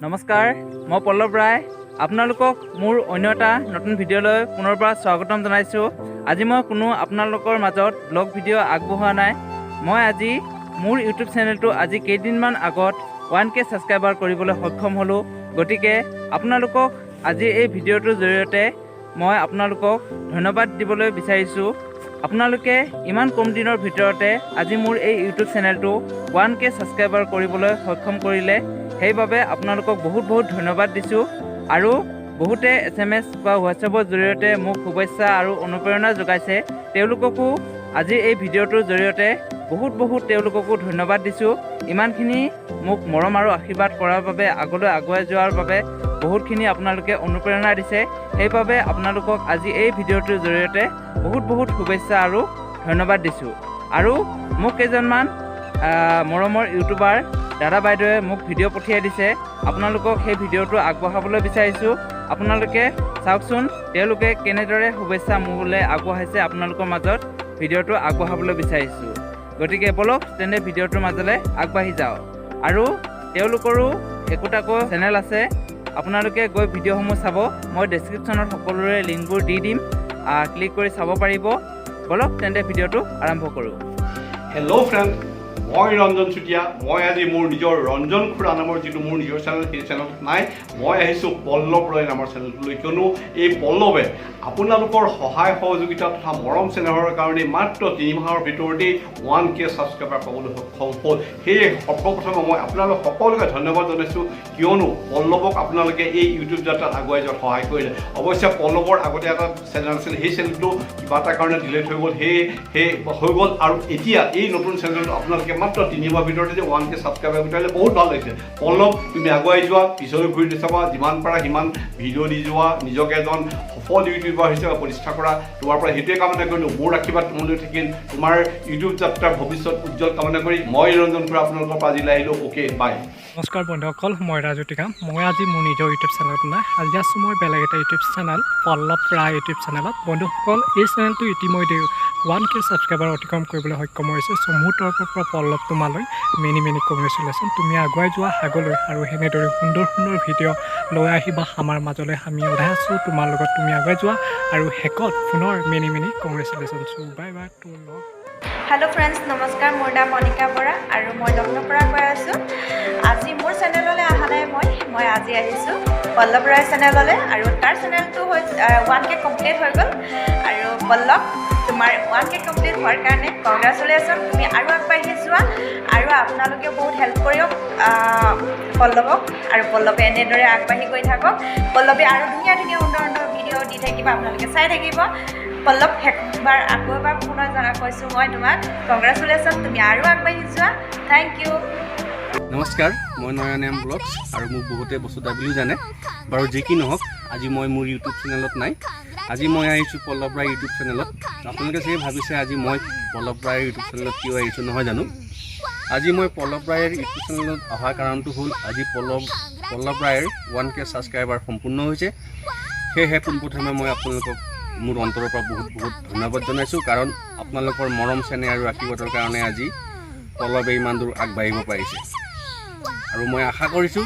নমস্কাৰ, মই পল্লৱ ৰায়। আপোনালোকক মোৰ অন্য এটা নতুন ভিডিঅ'লৈ পুনৰবাৰ স্বাগতম জনাইছোঁ। আজি মই কোনো আপোনালোকৰ মাজত ব্লগ ভিডিঅ' আগবঢ়োৱা নাই। মই আজি মোৰ ইউটিউব চেনেলটো আজি কেইদিনমান আগত 1K ছাবস্ক্ৰাইবাৰ কৰিবলৈ সক্ষম হ'লোঁ। গতিকে আপোনালোকক আজি এই ভিডিঅ'টোৰ জৰিয়তে মই আপোনালোকক ধন্যবাদ দিবলৈ বিচাৰিছোঁ। আপোনালোকে ইমান কম দিনৰ ভিতৰতে আজি মোৰ এই ইউটিউব চেনেলটো 1K ছাবস্ক্ৰাইবাৰ কৰিবলৈ সক্ষম কৰিলে, সেইবাবে আপোনালোকক বহুত ধন্যবাদ দিছোঁ। আৰু বহুতে SMS বা হোৱাটছএপৰ জৰিয়তে মোক শুভেচ্ছা আৰু অনুপ্ৰেৰণা যোগাইছে। তেওঁলোককো আজি এই ভিডিঅ'টোৰ জৰিয়তে বহুত তেওঁলোককো ধন্যবাদ দিছোঁ। ইমানখিনি মোক মৰম আৰু আশীৰ্বাদ কৰাৰ বাবে, আগলৈ আগুৱাই যোৱাৰ বাবে বহুতখিনি আপোনালোকে অনুপ্ৰেৰণা দিছে। সেইবাবে আপোনালোকক আজি এই ভিডিঅ'টোৰ জৰিয়তে বহুত শুভেচ্ছা আৰু ধন্যবাদ দিছোঁ। আৰু মোক কেইজনমান মৰমৰ ইউটিউবাৰ দাদা বাইদেৱে মোক ভিডিঅ' পঠিয়াই দিছে। আপোনালোকক সেই ভিডিঅ'টো আগবঢ়াবলৈ বিচাৰিছোঁ। আপোনালোকে চাওকচোন তেওঁলোকে কেনেদৰে শুভেচ্ছা মোলৈ আগবঢ়াইছে। আপোনালোকৰ মাজত ভিডিঅ'টো আগবঢ়াবলৈ বিচাৰিছোঁ। গতিকে বলক তেনে ভিডিঅ'টোৰ মাজলৈ আগবাঢ়ি যাওঁ। আৰু তেওঁলোকৰো একোটাকৈ চেনেল আছে, আপোনালোকে গৈ ভিডিঅ'সমূহ চাব। মই ডেছক্ৰিপশ্যনত সকলোৰে লিংকবোৰ দি দিম, ক্লিক কৰি চাব পাৰিব। বলক তেন্তে ভিডিঅ'টো আৰম্ভ কৰোঁ। হেল্ল' ফ্ৰেণ্ড, মই ৰঞ্জন চুতীয়া। মই আজি মোৰ নিজৰ ৰঞ্জন খুৰা নামৰ যিটো মোৰ নিজৰ চেনেল, সেই চেনেলত নাই। মই আহিছোঁ পল্লৱ ৰয় নামৰ চেনেলটোলৈ, কিয়নো এই পল্লৱে আপোনালোকৰ সহায় সহযোগিতা তথা মৰম চেনেহৰ কাৰণে মাত্ৰ 3 মাহৰ ভিতৰতেই 1K ছাবস্ক্ৰাইবাৰ পাবলৈ সক্ষম হ'ল। সেয়ে সৰ্বপ্ৰথমে মই আপোনালোক সকলোকে ধন্যবাদ জনাইছোঁ, কিয়নো পল্লৱক আপোনালোকে এই ইউটিউব যাত্ৰাত আগুৱাই যোৱাত সহায় কৰিলে। অৱশ্যে পল্লৱৰ আগতে এটা চেনেল আছিল, সেই চেনেলটো কিবা এটা কাৰণে ডিলেট হৈ গ'ল, সেই হৈ গ'ল। আৰু এতিয়া এই নতুন চেনেলটো আপোনালোকে মাত্ৰ 3 মাহৰ ভিতৰতে যে 1K ছাবস্ক্ৰাইবাৰ গোটালে বহুত ভাল লাগিছে। পল্লৱ, তুমি আগুৱাই যোৱা, পিছলৈ ঘূৰি নাচাবা, যিমান পাৰা সিমান ভিডিঅ' দি যোৱা, নিজকে এজন সফল ইউটিউবাৰ হিচাপে প্ৰতিষ্ঠা কৰা। তোমাৰ পৰা সেইটোৱে কামনা কৰিলোঁ। মোৰ আশীৰ্বাদ তোমালৈ থাকিল। তোমাৰ ইউটিউব যাত্ৰাৰ ভৱিষ্যত উজ্জ্বল কামনা কৰি মই ৰঞ্জন খুৰা আপোনালোকৰ পৰা আজিলৈ আহিলোঁ। অ'কে, বাই। নমস্কাৰ বন্ধুসকল, মই ৰাজুতিকা। মই আজি মোৰ নিজৰ ইউটিউব চেনেলত নাই, আজি আছোঁ মই বেলেগ এটা ইউটিউব চেনেল, পল্লৱ ৰায় ইউটিউব চেনেলত। বন্ধুসকল, এই চেনেলটো ইতিমধ্যে 1K ছাবস্ক্ৰাইবাৰ অতিক্ৰম কৰিবলৈ সক্ষম হৈছে। চ' মোৰ তৰফৰ পৰা পল্লৱ তোমালৈ মেনি কংগ্ৰেচুলেশ্যন। তুমি আগুৱাই যোৱা আগলৈ, আৰু সেনেদৰে সুন্দৰ ভিডিঅ' লৈ আহিবা আমাৰ মাজলৈ। আমি ওলাই আছোঁ তোমাৰ লগত, তুমি আগুৱাই যোৱা, আৰু শেষত পুনৰ many congratulation. So' bye bye to love. Hello' friends, নমস্কাৰ। মোৰ নাম মণিকা বৰা আৰু মই লক্ষ্ণৌৰ পৰা কৈ আছোঁ। আজি মোৰ চেনেললৈ অহা নাই, মই আজি আহিছোঁ পল্লৱ ৰায় চেনেললৈ। আৰু তাৰ চেনেলটো 1K কমপ্লিট হৈ গ'ল। আৰু পল্লৱ, তোমাৰ 1K কমপ্লিট হোৱাৰ কাৰণে কংগ্ৰেচুলেশ্যন। তুমি আৰু আগবাঢ়ি যোৱা, আৰু আপোনালোকে বহুত হেল্প কৰিয়ক পল্লৱক, আৰু পল্লৱে এনেদৰে আগবাঢ়ি গৈ থাকক। পল্লৱে আৰু ধুনীয়া সুন্দৰ ভিডিঅ' দি থাকিব, আপোনালোকে চাই থাকিব। পল্লৱ, শেষবাৰ আকৌ এবাৰ পুনৰ কৈছোঁ মই তোমাক কংগ্ৰেচুলেশ্যন। তুমি আৰু আগবাঢ়ি যোৱা। Thank you. নমস্কাৰ, মই নয়ন ব্লগছ, আৰু মোক বহুতে বসুধা বুলিও জানে। বাৰু যি কি নহওক, আজি মই মোৰ ইউটিউব চেনেলত নাই। আজি মই আহিছোঁ পল্লৱ ৰায় ইউটিউব চেনেলত। আপোনালোকে চাগে ভাবিছে আজি মই পল্লৱ ৰায়ৰ ইউটিউব চেনেলত কিয় আহিছোঁ, নহয় জানো। আজি মই পল্লৱ ৰায়ৰ ইউটিউব চেনেলত অহাৰ কাৰণটো হ'ল, আজি পল্লৱ ৰায়ৰ 1K ছাবস্ক্ৰাইবাৰ সম্পূৰ্ণ হৈছে। সেয়েহে পোনপ্ৰথমে মই আপোনালোকক মোৰ অন্তৰৰ পৰা বহুত ধন্যবাদ জনাইছোঁ। কাৰণ আপোনালোকৰ মৰম চেনেহ আৰু আশীৰ্বাদৰ কাৰণে আজি পল্লৱে ইমান দূৰ আগবাঢ়িব পাৰিছে। আৰু মই আশা কৰিছোঁ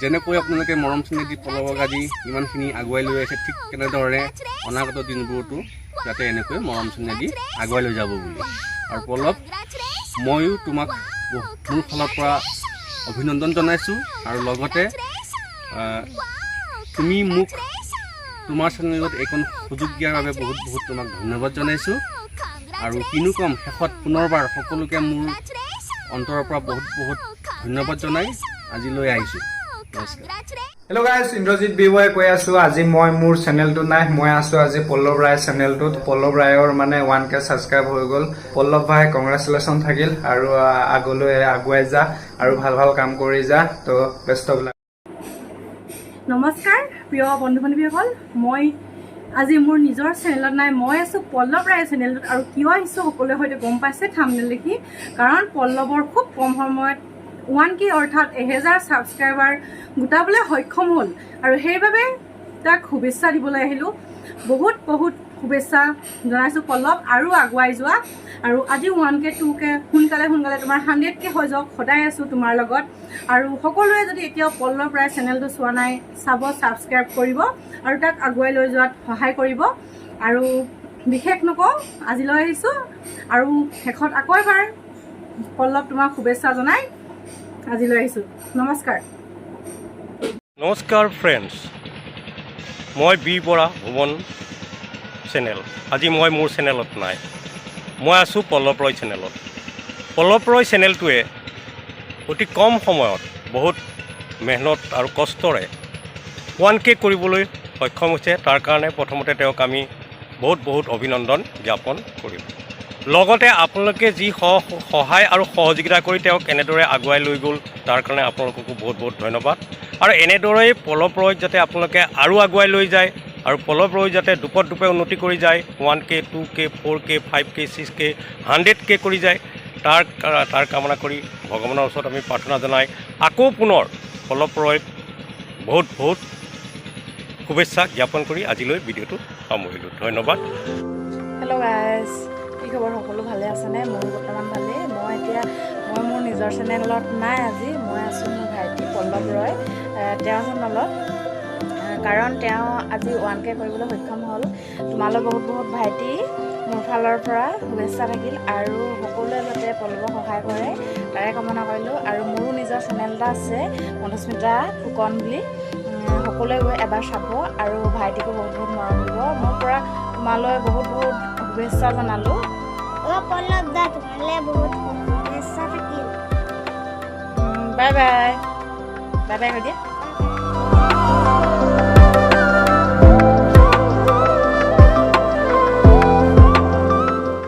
যেনেকৈ আপোনালোকে মৰম চেনেহ দি পল্লৱক আজি ইমানখিনি আগুৱাই লৈ আহিছে, ঠিক তেনেদৰে অনাগত দিনবোৰতো যাতে এনেকৈ মৰম চেনেহ দি আগুৱাই লৈ যাব বুলি। আৰু পল্লৱ, ময়ো তোমাক মোৰ ফালৰ পৰা অভিনন্দন জনাইছোঁ। আৰু লগতে তুমি মোক তোমাৰ চেনেলত এইখন সুযোগ দিয়াৰ বাবে বহুত তোমাক ধন্যবাদ জনাইছোঁ। আৰু কিনো ক'ম, শেষত পুনৰবাৰ সকলোকে মোৰ অন্তৰৰ পৰা বহুত ধন্যবাদ জনাই আজিলৈ আহিছোঁ। নমস্কাৰ। হেল্ল' গাইজ, ইন্দ্ৰজিৎ বিবয়ে কৈ আছোঁ। আজি মই মোৰ চেনেলটো নাই, মই আছোঁ আজি পল্লৱ ৰায় চেনেলটোত। পল্লৱ ৰায়ৰ 1K ছাবস্ক্ৰাইব হৈ গ'ল। পল্লৱ ভাই কংগ্ৰেচুলেশ্যন থাকিল, আৰু আগলৈ আগুৱাই যা, আৰু ভাল কাম কৰি যা। তো বেষ্ট অফ লাক। নমস্কাৰ প্ৰিয় বন্ধু বান্ধৱীসকল, মই আজি মোৰ নিজৰ চেনেলত নাই, মই আছোঁ পল্লৱ ৰায় চেনেলটোত। আৰু কিয় আহিছোঁ সকলোৱে হয়তো গম পাইছে থাম্বনেল দেখি, কাৰণ পল্লৱৰ খুব কম সময়ত 1K অৰ্থাৎ 1000 ছাবস্ক্ৰাইবাৰ গোটাবলৈ সক্ষম হ'ল, আৰু সেইবাবে তাক শুভেচ্ছা দিবলৈ আহিলোঁ। বহুত শুভেচ্ছা জনাইছোঁ পল্লৱ আৰু আগুৱাই যোৱা আৰু আজি 1K 2K সোনকালে তোমাৰ 100K হৈ যাওক সদায় আছোঁ তোমাৰ লগত আৰু সকলোৱে যদি এতিয়াও পল্লৱ ৰায় চেনেলটো চোৱা নাই চাব ছাবস্ক্ৰাইব কৰিব আৰু তাক আগুৱাই লৈ যোৱাত সহায় কৰিব আৰু বিশেষ নকওঁ আজিলৈ আহিছোঁ আৰু শেষত আকৌ এবাৰ পল্লৱ তোমাক শুভেচ্ছা জনাই আজিলৈ আহিছোঁ নমস্কাৰ নমস্কাৰ ফ্ৰেণ্ডছ মই বি বৰা ভুৱন চেনেল আজি মই মোৰ চেনেলত নাই মই আছোঁ পল্লৱ ৰয় চেনেলত পল্লৱ ৰয় চেনেলটোৱে অতি কম সময়ত বহুত মেহনত আৰু কষ্টৰে 1K কৰিবলৈ সক্ষম হৈছে তাৰ কাৰণে প্ৰথমতে তেওঁক আমি বহুত অভিনন্দন জ্ঞাপন কৰিম লগতে আপোনালোকে যি সহায় আৰু সহযোগিতা কৰি তেওঁক এনেদৰে আগুৱাই লৈ গ'ল তাৰ কাৰণে আপোনালোককো বহুত ধন্যবাদ আৰু এনেদৰেই পল্লৱ ৰয় যাতে আপোনালোকে আৰু আগুৱাই লৈ যায় আৰু পল্লৱ ৰয় যাতে দুপে উন্নতি কৰি যায় 1K 2K 4K 5K 6K 100K কৰি যায় তাৰ কামনা কৰি ভগৱানৰ ওচৰত আমি প্ৰাৰ্থনা জনাই আকৌ পুনৰ পল্লৱ ৰয়ক বহুত শুভেচ্ছা জ্ঞাপন কৰি আজিলৈ ভিডিঅ'টো সামৰিলোঁ ধন্যবাদ হেল্ল' গাইজ কি খবৰ সকলো ভালে আছেনে মোৰ বৰ্তমান ভালেই মই মোৰ নিজৰ চেনেলত নাই আজি মই আছোঁ মোৰ ভাইটি পল্লৱ ৰয় তেওঁৰ চেনেলত কাৰণ তেওঁ আজি 1K কৰিবলৈ সক্ষম হ'ল তোমালৈ বহুত ভাইটি মোৰ ফালৰ পৰা শুভেচ্ছা থাকিল আৰু সকলোৱে যাতে পল্লৱক সহায় কৰে তাৰে কামনা কৰিলোঁ আৰু মোৰো নিজৰ চেনেল এটা আছে মধুস্মিতা ফুকন বুলি সকলোৱে গৈ এবাৰ চাব আৰু ভাইটিকো বহুত মৰম দিব মোৰ পৰা তোমালৈ বহুত শুভেচ্ছা জনালোঁ পল্লৱ দা তোমালৈ বহুত শুভেচ্ছা থাকিল বাই বাই কৈ দিয়া